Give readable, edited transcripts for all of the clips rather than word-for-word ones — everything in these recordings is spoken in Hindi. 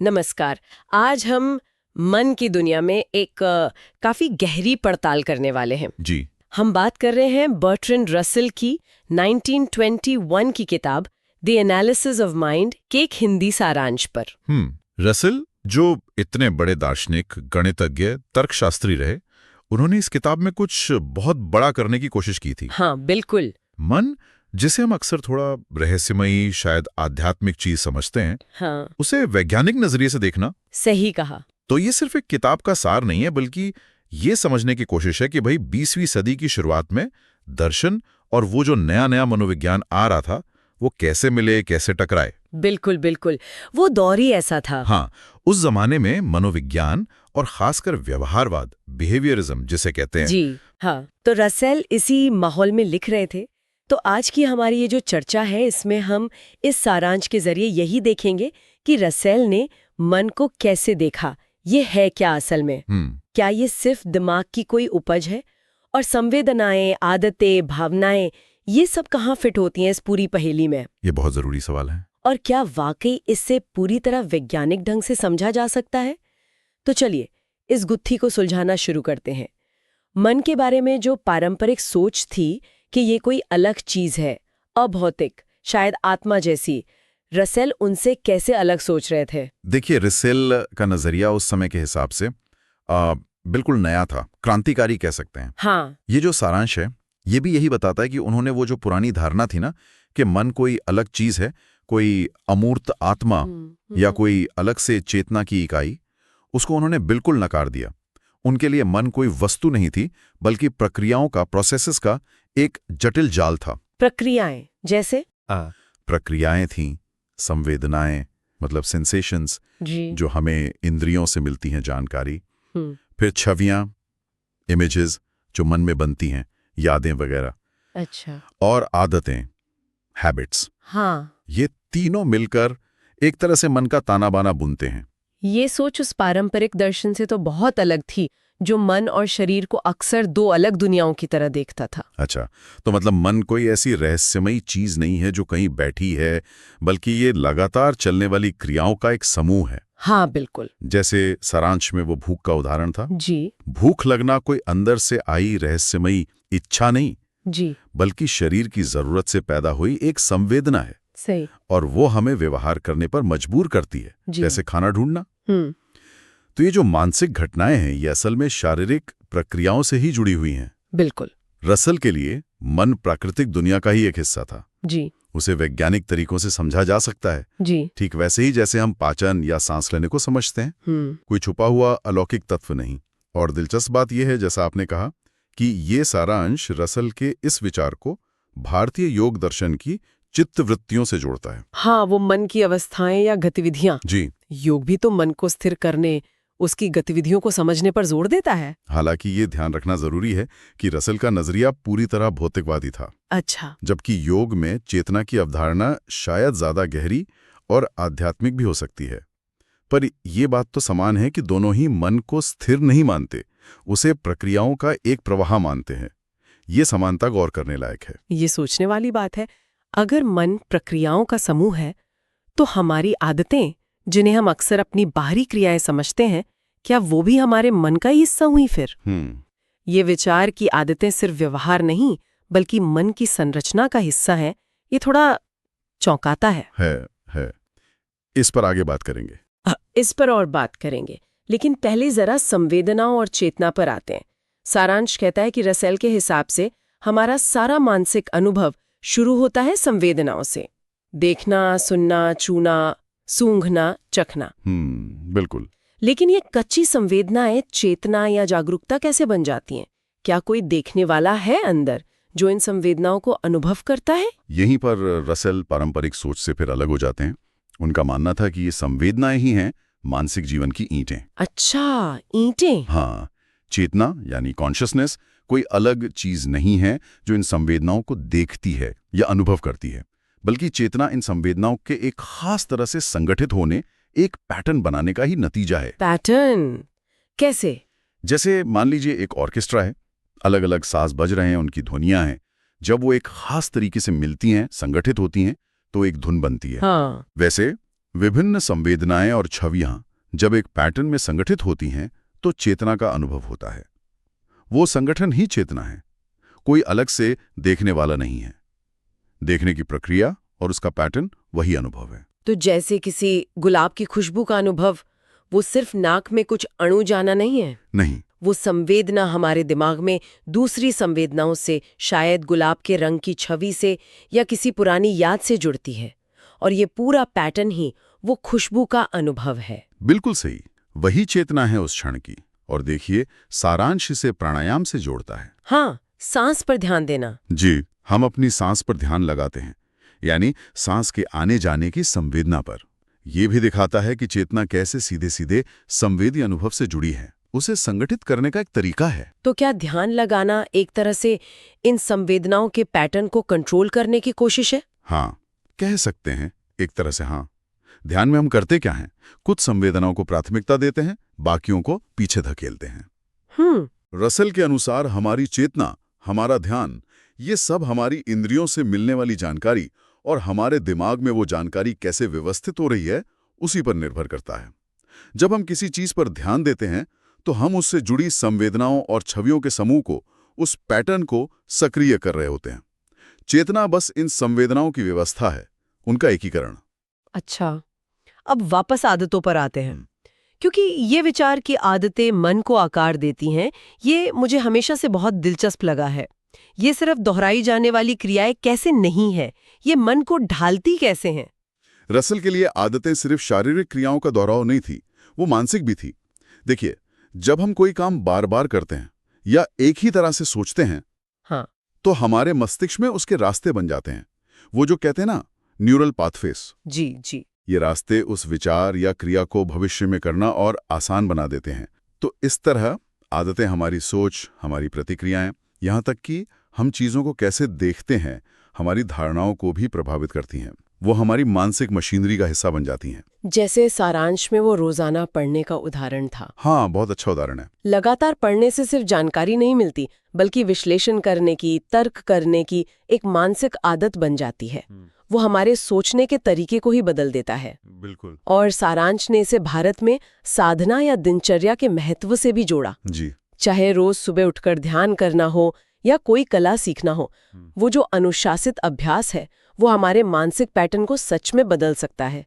नमस्कार। आज हम मन की दुनिया में एक काफी गहरी पड़ताल करने वाले हैं। जी। हम बात कर रहे हैं बर्ट्रैंड रसेल की 1921 की किताब द एनालिसिस ऑफ माइंड के एक हिंदी सारांश पर। रसेल, जो इतने बड़े दार्शनिक, गणितज्ञ, तर्कशास्त्री रहे, उन्होंने इस किताब में कुछ बहुत बड़ा करने की कोशिश की थी। हाँ, बिल्कुल। मन, जिसे हम अक्सर थोड़ा रहस्यमयी, शायद आध्यात्मिक चीज समझते हैं, हाँ, उसे वैज्ञानिक नजरिए से देखना। सही कहा। तो ये सिर्फ एक किताब का सार नहीं है, बल्कि ये समझने की कोशिश है कि भाई 20वीं सदी की शुरुआत में दर्शन और वो जो नया नया मनोविज्ञान आ रहा था, वो कैसे मिले, कैसे टकराए। बिल्कुल बिल्कुल, वो दौर ही ऐसा था। हाँ, उस जमाने में मनोविज्ञान और खासकर व्यवहारवाद, बिहेवियरिज्म जिसे कहते हैं। जी हाँ, तो रसेल इसी माहौल में लिख रहे थे। तो आज की हमारी ये जो चर्चा है, इसमें हम इस सारांश के जरिए यही देखेंगे कि रसेल ने मन को कैसे देखा, ये है क्या असल में। क्या ये सिर्फ दिमाग की कोई उपज है, और संवेदनाएं, आदतें, भावनाएं, ये सब कहाँ फिट होती हैं इस पूरी पहेली में। ये बहुत जरूरी सवाल है। और क्या वाकई इससे पूरी तरह वैज्ञानिक ढंग से समझा जा सकता है। तो चलिए इस गुत्थी को सुलझाना शुरू करते हैं। मन के बारे में जो पारंपरिक सोच थी कि ये कोई अलग चीज है, अभौतिक, शायद आत्मा जैसी, रसेल उनसे कैसे अलग सोच रहे थे। देखिए, रसेल का नजरिया उस समय के हिसाब से बिल्कुल नया था, क्रांतिकारी कह सकते हैं। हाँ, ये जो सारांश है, ये भी यही बताता है कि उन्होंने वो जो पुरानी धारणा थी ना कि मन कोई अलग चीज है, कोई अमूर्त आत्मा या कोई अलग से चेतना की इकाई, उसको उन्होंने बिल्कुल नकार दिया। उनके लिए मन कोई वस्तु नहीं थी, बल्कि प्रक्रियाओं का, प्रोसेसेस का एक जटिल जाल था। प्रक्रियाएं जैसे? प्रक्रियाएं थीं, संवेदनाएं, मतलब सेंसेशंस, जी। जो हमें इंद्रियों से मिलती हैं, जानकारी। हम्म, फिर छवियां, इमेजेस, जो मन में बनती हैं, यादें वगैरह। अच्छा। और आदतें, हैबिट्स। हाँ, ये तीनों मिलकर एक तरह से मन का ताना बाना बुनते हैं। ये सोच उस पारंपरिक दर्शन से तो बहुत अलग थी, जो मन और शरीर को अक्सर दो अलग दुनियाओं की तरह देखता था। अच्छा, तो मतलब मन कोई ऐसी रहस्यमयी चीज नहीं है जो कहीं बैठी है, बल्कि ये लगातार चलने वाली क्रियाओं का एक समूह है। हाँ, बिल्कुल। जैसे सारांश में वो भूख का उदाहरण था। जी भूख लगना कोई अंदर से आई रहस्यमयी इच्छा नहीं, जी, बल्कि शरीर की जरूरत से पैदा हुई एक संवेदना है, सही। और वो हमें व्यवहार करने पर मजबूर करती है, जैसे खाना ढूंढना। तो ये जो मानसिक घटनाएं हैं, ये असल में शारीरिक प्रक्रियाओं से ही जुड़ी हुई हैं। बिल्कुल। रसेल के लिए मन प्राकृतिक दुनिया का ही एक हिस्सा था। जी उसे वैज्ञानिक तरीकों से समझा जा सकता है, जी। ठीक वैसे ही जैसे हम पाचन या सांस लेने को समझते हैं। कोई छुपा हुआ अलौकिक तत्व नहीं। और दिलचस्प बात यह है, जैसा आपने कहा, कि ये सारा अंश रसेल के इस विचार को भारतीय योग दर्शन की चित्तवृत्तियों से जोड़ता है। हाँ, वो मन की अवस्थाएं या गतिविधियां। जी। योग भी तो मन को स्थिर करने, उसकी गतिविधियों को समझने पर जोर देता है। हालांकि ये ध्यान रखना जरूरी है कि रसेल का नजरिया पूरी तरह भौतिकवादी था। अच्छा। जबकि योग में चेतना की अवधारणा शायद ज्यादा गहरी और आध्यात्मिक भी हो सकती है। पर ये बात तो समान है कि दोनों ही मन को स्थिर नहीं मानते, उसे प्रक्रियाओं का एक प्रवाह मानते हैं। ये समानता गौर करने लायक है। ये सोचने वाली बात है। अगर मन प्रक्रियाओं का समूह है, तो हमारी आदतें, जिन्हें हम अक्सर अपनी बाहरी क्रियाएं समझते हैं, क्या वो भी हमारे मन का ही हिस्सा हुई फिर? ये विचार कि आदतें सिर्फ व्यवहार नहीं, बल्कि मन की संरचना का हिस्सा है, ये थोड़ा चौंकाता है। इस पर आगे बात करेंगे। इस पर और बात करेंगे, लेकिन पहले जरा संवेदनाओं और चेतना पर आते हैं। सारांश कहता है कि रसेल के हिसाब से हमारा सारा मानसिक अनुभव शुरू होता है संवेदनाओं से। देखना, सुनना, छूना, सूंघना, चखना। बिल्कुल। लेकिन ये कच्ची संवेदनाएं चेतना या जागरूकता कैसे बन जाती हैं? क्या कोई देखने वाला है अंदर जो इन संवेदनाओं को अनुभव करता है? यहीं पर रसेल पारंपरिक सोच से फिर अलग हो जाते हैं। उनका मानना था कि ये संवेदनाएं ही हैं मानसिक जीवन की ईंटें। अच्छा, ईंटें। हाँ, चेतना यानी कॉन्शियसनेस कोई अलग चीज नहीं है जो इन संवेदनाओं को देखती है या अनुभव करती है, बल्कि चेतना इन संवेदनाओं के एक खास तरह से संगठित होने, एक पैटर्न बनाने का ही नतीजा है। पैटर्न कैसे? जैसे मान लीजिए एक ऑर्केस्ट्रा है, अलग अलग साज बज रहे हैं, उनकी ध्वनियां हैं। जब वो एक खास तरीके से मिलती हैं, संगठित होती हैं, तो एक धुन बनती है। हाँ। वैसे विभिन्न संवेदनाएं और छवियां जब एक पैटर्न में संगठित होती हैं तो चेतना का अनुभव होता है। वो संगठन ही चेतना है, कोई अलग से देखने वाला नहीं है। देखने की प्रक्रिया और उसका पैटर्न वही अनुभव है। तो जैसे किसी गुलाब की खुशबू का अनुभव, वो सिर्फ नाक में कुछ अणु जाना नहीं है। नहीं, वो संवेदना हमारे दिमाग में दूसरी संवेदनाओं से, शायद गुलाब के रंग की छवि से या किसी पुरानी याद से जुड़ती है, और ये पूरा पैटर्न ही वो खुशबू का अनुभव है। बिल्कुल सही, वही चेतना है उस क्षण की। और देखिए, सारांश इसे प्राणायाम से जोड़ता है। हाँ, सांस पर ध्यान देना। जी, हम अपनी सांस पर ध्यान लगाते हैं, यानी सांस के आने जाने की संवेदना पर। यह भी दिखाता है कि चेतना कैसे सीधे सीधे संवेदी अनुभव से जुड़ी है। उसे संगठित करने का एक तरीका है। तो क्या ध्यान लगाना एक तरह से इन संवेदनाओं के पैटर्न को कंट्रोल करने की कोशिश है? हाँ, कह सकते हैं, एक तरह से हाँ। ध्यान में हम करते क्या हैं? कुछ संवेदनाओं को प्राथमिकता देते हैं, बाकियों को पीछे धकेलते हैं। रसल के अनुसार हमारी चेतना, हमारा ध्यान, ये सब हमारी इंद्रियों से मिलने वाली जानकारी और हमारे दिमाग में वो जानकारी कैसे व्यवस्थित हो रही है, उसी पर निर्भर करता है। जब हम किसी चीज पर ध्यान देते हैं तो हम उससे जुड़ी संवेदनाओं और छवियों के समूह को, उस पैटर्न को सक्रिय कर रहे होते हैं। चेतना बस इन संवेदनाओं की व्यवस्था है, उनका एकीकरण। अच्छा, अब वापस आदतों पर आते हैं, क्योंकि ये विचार कि आदतें मन को आकार देती हैं, ये मुझे हमेशा से बहुत दिलचस्प लगा है। ये सिर्फ दोहराई जाने वाली क्रियाएं कैसे नहीं है, ये मन को ढालती कैसे हैं? रसल के लिए आदतें सिर्फ शारीरिक क्रियाओं का दोहराव नहीं थी, वो मानसिक भी थी। देखिए, जब हम कोई काम बार बार करते हैं या एक ही तरह से सोचते हैं, हाँ, तो हमारे मस्तिष्क में उसके रास्ते बन जाते हैं। वो जो कहते हैं ना, न्यूरल पाथवेस। जी जी। ये रास्ते उस विचार या क्रिया को भविष्य में करना और आसान बना देते हैं। तो इस तरह आदतें हमारी सोच, हमारी प्रतिक्रियाएं, यहाँ तक कि हम चीज़ों को कैसे देखते हैं, हमारी धारणाओं को भी प्रभावित करती हैं। वो हमारी मानसिक मशीनरी का हिस्सा बन जाती हैं। जैसे सारांश में वो रोजाना पढ़ने का उदाहरण था। हाँ, बहुत अच्छा उदाहरण है। लगातार पढ़ने से सिर्फ जानकारी नहीं मिलती, बल्कि विश्लेषण करने की, तर्क करने की एक मानसिक आदत बन जाती है। वो हमारे सोचने के तरीके को ही बदल देता है। बिल्कुल। और सारांश ने इसे भारत में साधना या दिनचर्या के महत्व से भी जोड़ा। जी। चाहे रोज सुबह उठकर ध्यान करना हो या कोई कला सीखना हो, वो जो अनुशासित अभ्यास है वो हमारे मानसिक पैटर्न को सच में बदल सकता है।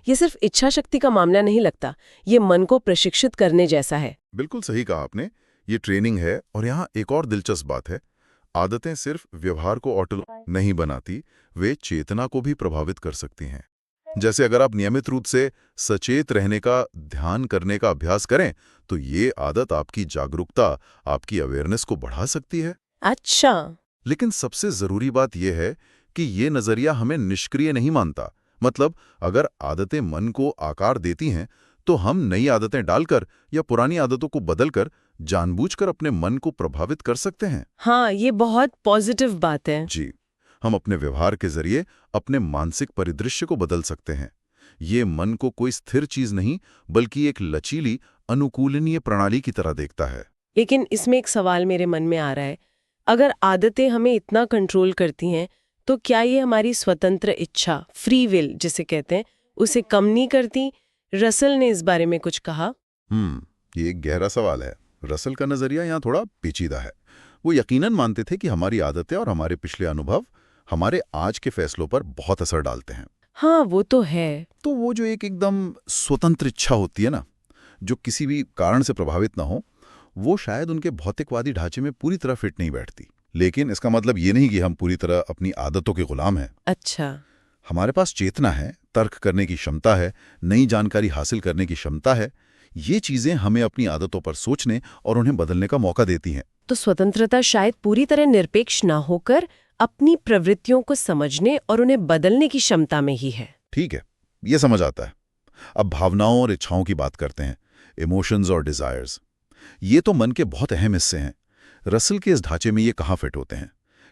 ये सिर्फ इच्छा शक्ति का मामला नहीं लगता, ये मन को प्रशिक्षित करने जैसा है। बिल्कुल सही कहा आपने, ये ट्रेनिंग है। और यहाँ एक और दिलचस्प बात है, आदतें सिर्फ व्यवहार को ऑटो नहीं बनाती, वे चेतना को भी प्रभावित कर सकती हैं। जैसे अगर आप नियमित रूप से सचेत रहने का, ध्यान करने का अभ्यास करें, तो ये आदत आपकी जागरूकता, आपकी अवेयरनेस को बढ़ा सकती है। अच्छा। लेकिन सबसे जरूरी बात यह है कि ये नजरिया हमें निष्क्रिय नहीं मानता। मतलब अगर आदतें मन को आकार देती हैं, तो हम नई आदतें डालकर या पुरानी आदतों को बदलकर जानबूझकर अपने मन को प्रभावित कर सकते हैं। हाँ, ये बहुत पॉजिटिव बात है। जी, हम अपने व्यवहार के जरिए अपने मानसिक परिदृश्य को बदल सकते हैं। ये मन को कोई स्थिर चीज नहीं, बल्कि एक लचीली, अनुकूलनीय प्रणाली की तरह देखता है। लेकिन इसमें एक सवाल मेरे मन में आ रहा है, अगर आदतें हमें इतना कंट्रोल करती हैं, तो क्या ये हमारी स्वतंत्र इच्छा, फ्री विल जिसे कहते हैं, उसे कम नहीं करती? रसल ने इस बारे में कुछ कहा। ये एक गहरा सवाल है। रसल का नजरिया यहाँ थोड़ा पेचीदा है। वो यकीनन मानते थे कि हमारी आदतें और हमारे पिछले अनुभव हमारे आज के फैसलों पर बहुत असर डालते हैं। हाँ, वो तो है। तो वो जो एक एकदम स्वतंत्र इच्छा होती है ना, जो किसी भी कारण से प्रभावित ना हो, वो शायद उनके भौतिकवादी ढांचे में पूरी तरह फिट नहीं बैठती। लेकिन इसका मतलब ये नहीं कि हम पूरी तरह अपनी आदतों के गुलाम हैं। अच्छा। हमारे पास चेतना है, तर्क करने की क्षमता है, नई जानकारी हासिल करने की क्षमता है। ये चीजें हमें अपनी आदतों पर सोचने और उन्हें बदलने का मौका देती हैं। तो स्वतंत्रता शायद पूरी तरह निरपेक्ष ना होकर अपनी प्रवृत्तियों को समझने और उन्हें बदलने की क्षमता में ही है। ठीक है, ये समझ आता है। अब भावनाओं और इच्छाओं की बात करते हैं, इमोशंस और डिजायर्स। ये तो मन के बहुत अहम हिस्से हैं। रसल के इस ढांचे में ये कहाँ फिट होते हैं?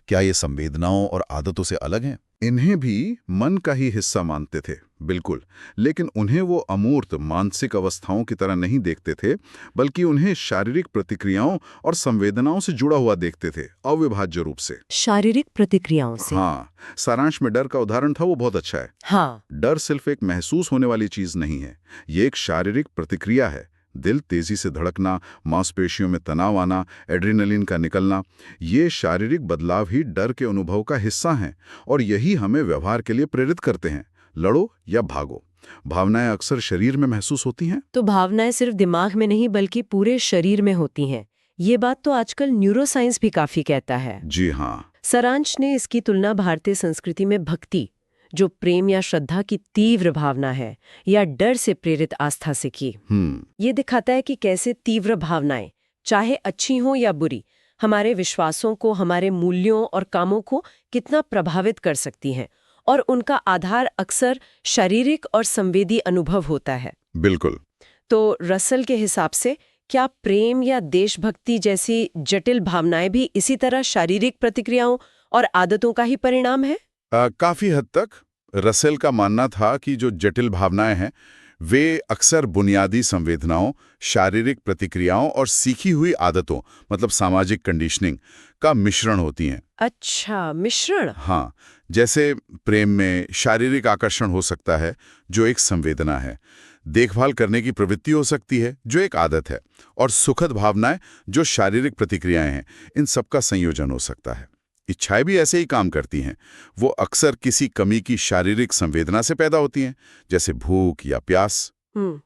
क्या ये संवेदनाओं और आदतों से अलग हैं? इन्हें भी मन का ही हिस्सा मानते थे, बिल्कुल, लेकिन उन्हें वो अमूर्त मानसिक अवस्थाओं की तरह नहीं देखते थे, बल्कि उन्हें शारीरिक प्रतिक्रियाओं और संवेदनाओं से जुड़ा हुआ देखते थे, अविभाज्य रूप से। शारीरिक प्रतिक्रियाओं से? हाँ, सारांश में डर का उदाहरण था, वो बहुत अच्छा है। हाँ। डर सिर्फ एक महसूस होने वाली चीज नहीं है, ये एक शारीरिक प्रतिक्रिया है। दिल तेजी से धड़कना, मांसपेशियों में तनाव आना, एड्रेनलिन का निकलना, ये शारीरिक बदलाव ही डर के अनुभव का हिस्सा हैं और यही हमें व्यवहार के लिए प्रेरित करते हैं, लड़ो या भागो। भावनाएं अक्सर शरीर में महसूस होती हैं। तो भावनाएं सिर्फ दिमाग में नहीं बल्कि पूरे शरीर में होती हैं। ये बात तो आजकल न्यूरोसाइंस भी काफी कहता है। जी हाँ। सारांश ने इसकी तुलना भारतीय संस्कृति में भक्ति, जो प्रेम या श्रद्धा की तीव्र भावना है, या डर से प्रेरित आस्था से की। ये दिखाता है कि कैसे तीव्र भावनाएं, चाहे अच्छी हों या बुरी, हमारे विश्वासों को, हमारे मूल्यों और कामों को कितना प्रभावित कर सकती हैं, और उनका आधार अक्सर शारीरिक और संवेदी अनुभव होता है। बिल्कुल। तो रसल के हिसाब से क्या प्रेम या देशभक्ति जैसी जटिल भावनाएं भी इसी तरह शारीरिक प्रतिक्रियाओं और आदतों का ही परिणाम है? काफी हद तक रसेल का मानना था कि जो जटिल भावनाएं हैं वे अक्सर बुनियादी संवेदनाओं, शारीरिक प्रतिक्रियाओं और सीखी हुई आदतों, मतलब सामाजिक कंडीशनिंग का मिश्रण होती हैं। अच्छा, मिश्रण? हाँ, जैसे प्रेम में शारीरिक आकर्षण हो सकता है, जो एक संवेदना है। देखभाल करने की प्रवृत्ति हो सकती है, जो एक आदत है। और सुखद भावनाएं, जो शारीरिक प्रतिक्रियाएं हैं, इन सबका संयोजन हो सकता है। इच्छाएं भी ऐसे ही काम करती हैं। वो अक्सर किसी कमी की शारीरिक संवेदना से पैदा होती हैं, जैसे भूख या प्यास,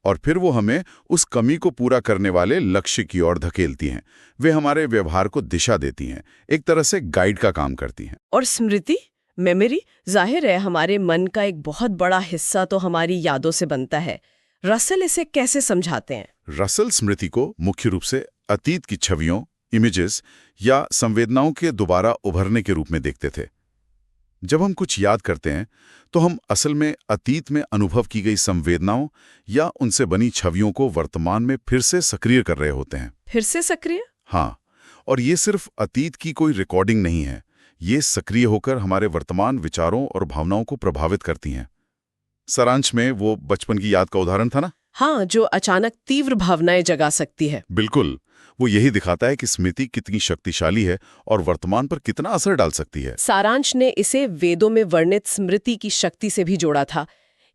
और फिर वो हमें उस कमी को पूरा करने वाले लक्ष्य की ओर धकेलती हैं। वे हमारे व्यवहार को दिशा देती हैं, एक तरह से गाइड का काम करती हैं। और स्मृति, मेमोरी, जाहिर है हमारे मन का एक बहुत बड़ा हिस्सा तो हमारी यादों से बनता है। रसल इसे कैसे समझाते हैं? रसल स्मृति को मुख्य रूप से अतीत की छवियों, इमेजेस या संवेदनाओं के दोबारा उभरने के रूप में देखते थे। जब हम कुछ याद करते हैं तो हम असल में अतीत में अनुभव की गई संवेदनाओं या उनसे बनी छवियों को वर्तमान में फिर से सक्रिय कर रहे होते हैं। फिर से सक्रिय? हाँ, और ये सिर्फ अतीत की कोई रिकॉर्डिंग नहीं है, ये सक्रिय होकर हमारे वर्तमान विचारों और भावनाओं को प्रभावित करती हैं। सारांश में वो बचपन की याद का उदाहरण था ना? हाँ, जो अचानक तीव्र भावनाएं जगा सकती है। बिल्कुल, वो यही दिखाता है कि स्मृति कितनी शक्तिशाली है और वर्तमान पर कितना असर डाल सकती है। सारांश ने इसे वेदों में वर्णित स्मृति की शक्ति से भी जोड़ा था।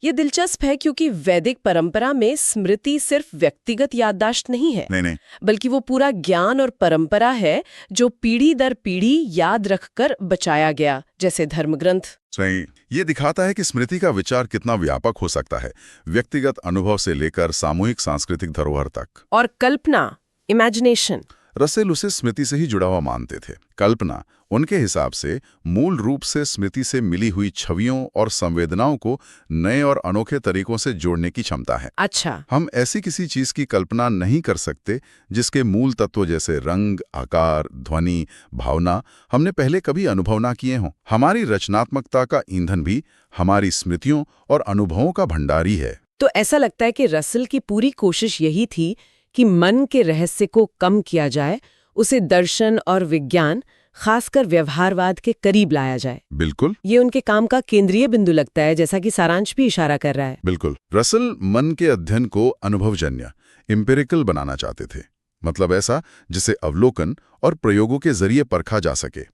ये दिलचस्प है क्योंकि वैदिक परंपरा में स्मृति सिर्फ व्यक्तिगत याददाश्त नहीं है, नहीं, बल्कि वो पूरा ज्ञान और परंपरा है जो पीढ़ी दर पीढ़ी याद रखकर बचाया गया, जैसे धर्मग्रंथ। सही। ये दिखाता है कि स्मृति का विचार कितना व्यापक हो सकता है, व्यक्तिगत अनुभव से लेकर सामूहिक सांस्कृतिक धरोहर तक। और कल्पना, इमेजिनेशन, रसेल उसे स्मृति से ही जुड़ा हुआ मानते थे। कल्पना उनके हिसाब से मूल रूप से स्मृति से मिली हुई छवियों और संवेदनाओं को नए और अनोखे तरीकों से जोड़ने की क्षमता है। अच्छा। हम ऐसी किसी चीज की कल्पना नहीं कर सकते जिसके मूल तत्व जैसे रंग, आकार, ध्वनि, भावना हमने पहले कभी अनुभव ना किए हों। हमारी रचनात्मकता का ईंधन भी हमारी स्मृतियों और अनुभवों का भंडार ही है। तो ऐसा लगता है कि रसेल की पूरी कोशिश यही थी कि मन के रहस्य को कम किया जाए, उसे दर्शन और विज्ञान, खासकर व्यवहारवाद के करीब लाया जाए। बिल्कुल, ये उनके काम का केंद्रीय बिंदु लगता है, जैसा कि सारांश भी इशारा कर रहा है। बिल्कुल। रसेल मन के अध्ययन को अनुभवजन्य, एम्पिरिकल बनाना चाहते थे, मतलब ऐसा जिसे अवलोकन और प्रयोगों के जरिए परखा जा सके।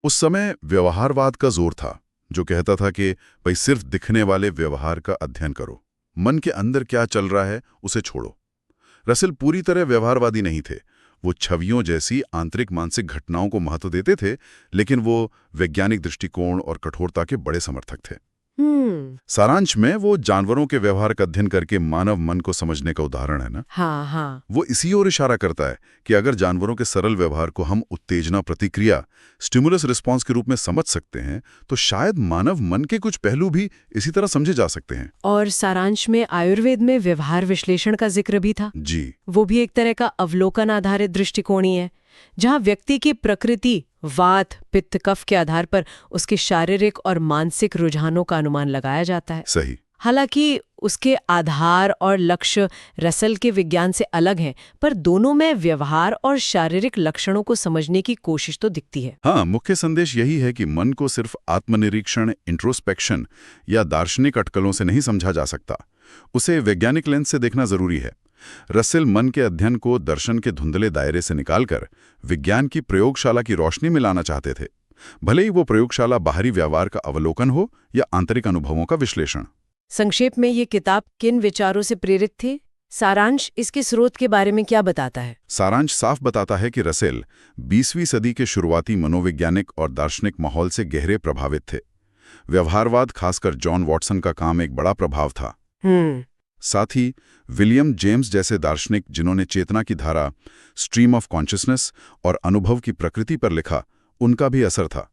उस समय व्यवहारवाद का जोर था, जो कहता था कि भाई सिर्फ दिखने वाले व्यवहार का अध्ययन करो, मन के अंदर क्या चल रहा है उसे छोड़ो। रसेल पूरी तरह व्यवहारवादी नहीं थे। वो छवियों जैसी आंतरिक मानसिक घटनाओं को महत्व देते थे, लेकिन वो वैज्ञानिक दृष्टिकोण और कठोरता के बड़े समर्थक थे। सारांश में वो जानवरों के व्यवहार का अध्ययन करके मानव मन को समझने का उदाहरण है ना। हाँ। वो इसी ओर इशारा करता है कि अगर जानवरों के सरल व्यवहार को हम उत्तेजना प्रतिक्रिया, स्टिमुलस रिस्पॉन्स के रूप में समझ सकते हैं, तो शायद मानव मन के कुछ पहलू भी इसी तरह समझे जा सकते हैं। और सारांश में आयुर्वेद में व्यवहार विश्लेषण का जिक्र भी था। जी, वो भी एक तरह का अवलोकन आधारित दृष्टिकोण ही है, जहाँ व्यक्ति की प्रकृति, वात, पित्त, कफ के आधार पर उसके शारीरिक और मानसिक रुझानों का अनुमान लगाया जाता है। सही। हालांकि उसके आधार और लक्ष्य रसेल के विज्ञान से अलग हैं, पर दोनों में व्यवहार और शारीरिक लक्षणों को समझने की कोशिश तो दिखती है। हाँ, मुख्य संदेश यही है कि मन को सिर्फ आत्मनिरीक्षण, इंट्रोस्पेक्शन या दार्शनिक अटकलों से नहीं समझा जा सकता। उसे वैज्ञानिक लेंस से देखना जरूरी है। रसेल मन के अध्ययन को दर्शन के धुंधले दायरे से निकालकर विज्ञान की प्रयोगशाला की रोशनी में लाना चाहते थे, भले ही वो प्रयोगशाला बाहरी व्यवहार का अवलोकन हो या आंतरिक अनुभवों का विश्लेषण। संक्षेप में ये किताब किन विचारों से प्रेरित थी? सारांश इसके स्रोत के बारे में क्या बताता है? सारांश साफ बताता है कि रसेल 20वीं सदी के शुरुआती मनोवैज्ञानिक और दार्शनिक माहौल से गहरे प्रभावित थे। व्यवहारवाद, खासकर जॉन वॉटसन का काम एक बड़ा प्रभाव था। साथ ही विलियम जेम्स जैसे दार्शनिक जिन्होंने चेतना की धारा, स्ट्रीम ऑफ कॉन्शियसनेस और अनुभव की प्रकृति पर लिखा, उनका भी असर था।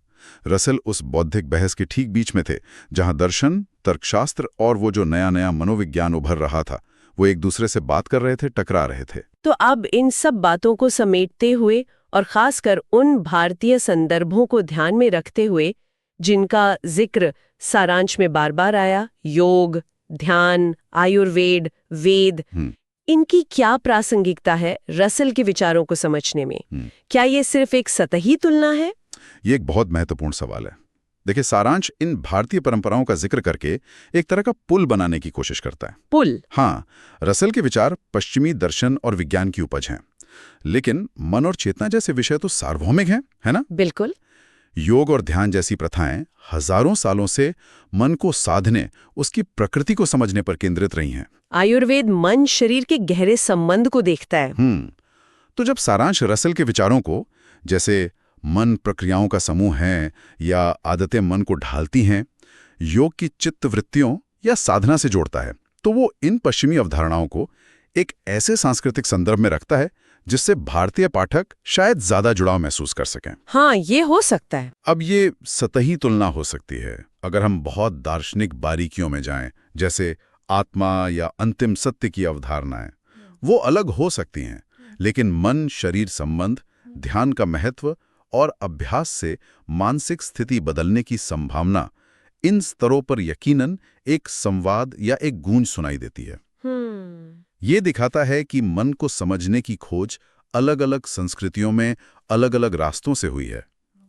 रसेल उस बौद्धिक बहस के ठीक बीच में थे, जहां दर्शन, तर्कशास्त्र और वो जो नया मनोविज्ञान उभर रहा था, वो एक दूसरे से बात कर रहे थे, टकरा रहे थे। तो अब इन सब बातों को समेटते हुए और खासकर उन भारतीय संदर्भों को ध्यान में रखते हुए जिनका जिक्र सारांश में बार बार आया, योग, ध्यान, आयुर्वेद, वेद, इनकी क्या प्रासंगिकता है रसेल के विचारों को समझने में? क्या ये सिर्फ एक सतही तुलना है? ये एक बहुत महत्वपूर्ण सवाल है। देखिए, सारांश इन भारतीय परंपराओं का जिक्र करके एक तरह का पुल बनाने की कोशिश करता है। पुल? हाँ, रसेल के विचार पश्चिमी दर्शन और विज्ञान की उपज हैं, लेकिन मन और चेतना जैसे विषय तो सार्वभौमिक हैं, है ना? बिल्कुल। योग और ध्यान जैसी प्रथाएं हजारों सालों से मन को साधने, उसकी प्रकृति को समझने पर केंद्रित रही हैं। आयुर्वेद मन शरीर के गहरे संबंध को देखता है। तो जब सारांश रसेल के विचारों को, जैसे मन प्रक्रियाओं का समूह है या आदतें मन को ढालती हैं, योग की चित्त वृत्तियों या साधना से जोड़ता है, तो वो इन पश्चिमी अवधारणाओं को एक ऐसे सांस्कृतिक संदर्भ में रखता है जिससे भारतीय पाठक शायद ज्यादा जुड़ाव महसूस कर सकें। हाँ, ये हो सकता है। अब ये सतही तुलना हो सकती है अगर हम बहुत दार्शनिक बारीकियों में जाएं, जैसे आत्मा या अंतिम सत्य की अवधारणाएं, वो अलग हो सकती हैं, लेकिन मन शरीर संबंध, ध्यान का महत्व और अभ्यास से मानसिक स्थिति बदलने की संभावना, इन स्तरों पर यकीनन एक संवाद या एक गूंज सुनाई देती है। ये दिखाता है कि मन को समझने की खोज अलग अलग संस्कृतियों में अलग अलग रास्तों से हुई है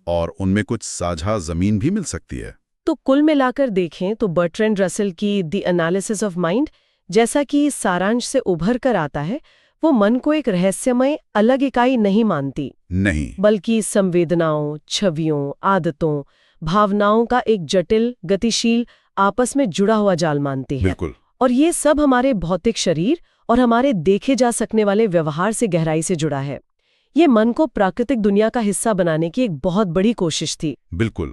और उनमें कुछ साझा जमीन भी मिल सकती है। तो कुल मिलाकर देखें तो बर्ट्रैंड रसेल की द एनालिसिस ऑफ माइंड, जैसा कि सारांश से उभर कर आता है, वो मन को एक रहस्यमय अलग इकाई नहीं मानती, नहीं, बल्कि संवेदनाओं, छवियों, आदतों, भावनाओं का एक जटिल, गतिशील, आपस में जुड़ा हुआ जाल मानती है। बिल्कुल। और ये सब हमारे भौतिक शरीर और हमारे देखे जा सकने वाले व्यवहार से गहराई से जुड़ा है। ये मन को प्राकृतिक दुनिया का हिस्सा बनाने की एक बहुत बड़ी कोशिश थी। बिल्कुल।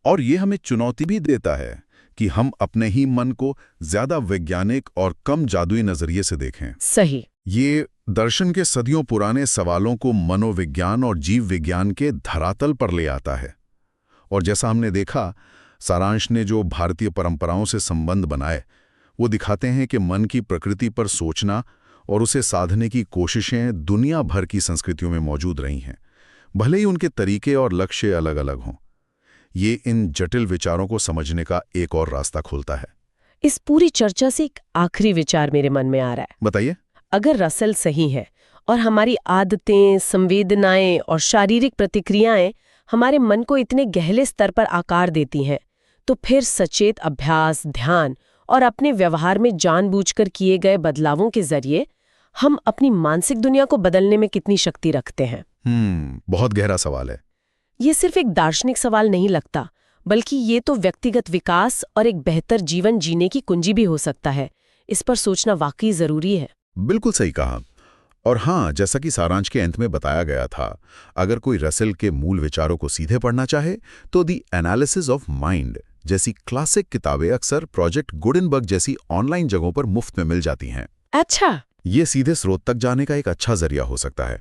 और ये हमें चुनौती भी देता है कि हम अपने ही मन को ज्यादा वैज्ञानिक और कम जादुई नजरिए से देखें। सही। ये दर्शन के सदियों पुराने सवालों को मनोविज्ञान और जीव विज्ञान के धरातल पर ले आता है। और जैसा हमने देखा, सारांश ने जो भारतीय परंपराओं से संबंध बनाए, वो दिखाते हैं कि मन की प्रकृति पर सोचना और उसे साधने की कोशिशें दुनिया भर की संस्कृतियों में मौजूद रही हैं, भले ही उनके तरीके और लक्ष्य अलग अलग हों। ये इन जटिल विचारों को समझने का एक और रास्ता खोलता है। इस पूरी चर्चा से एक आखिरी विचार मेरे मन में आ रहा है। बताइए। अगर रसेल सही है और हमारी आदतें, संवेदनाएं और शारीरिक प्रतिक्रियाएं हमारे मन को इतने गहरे स्तर पर आकार देती हैं, तो फिर सचेत अभ्यास, ध्यान और अपने व्यवहार में जानबूझकर किए गए बदलावों के जरिए हम अपनी मानसिक दुनिया को बदलने में कितनी शक्ति रखते हैं? बहुत गहरा सवाल है। ये सिर्फ एक दार्शनिक सवाल नहीं लगता, बल्कि ये तो व्यक्तिगत विकास और एक बेहतर जीवन जीने की कुंजी भी हो सकता है। इस पर सोचना वाकई जरूरी है। बिल्कुल सही कहा। और हाँ, जैसा कि सारांश के अंत में बताया गया था, अगर कोई रसेल के मूल विचारों को सीधे पढ़ना चाहे तो द एनालिसिस ऑफ माइंड जैसी क्लासिक किताबें अक्सर प्रोजेक्ट गुडेनबर्ग जैसी ऑनलाइन जगहों पर मुफ्त में मिल जाती हैं। अच्छा, ये सीधे स्रोत तक जाने का एक अच्छा जरिया हो सकता है।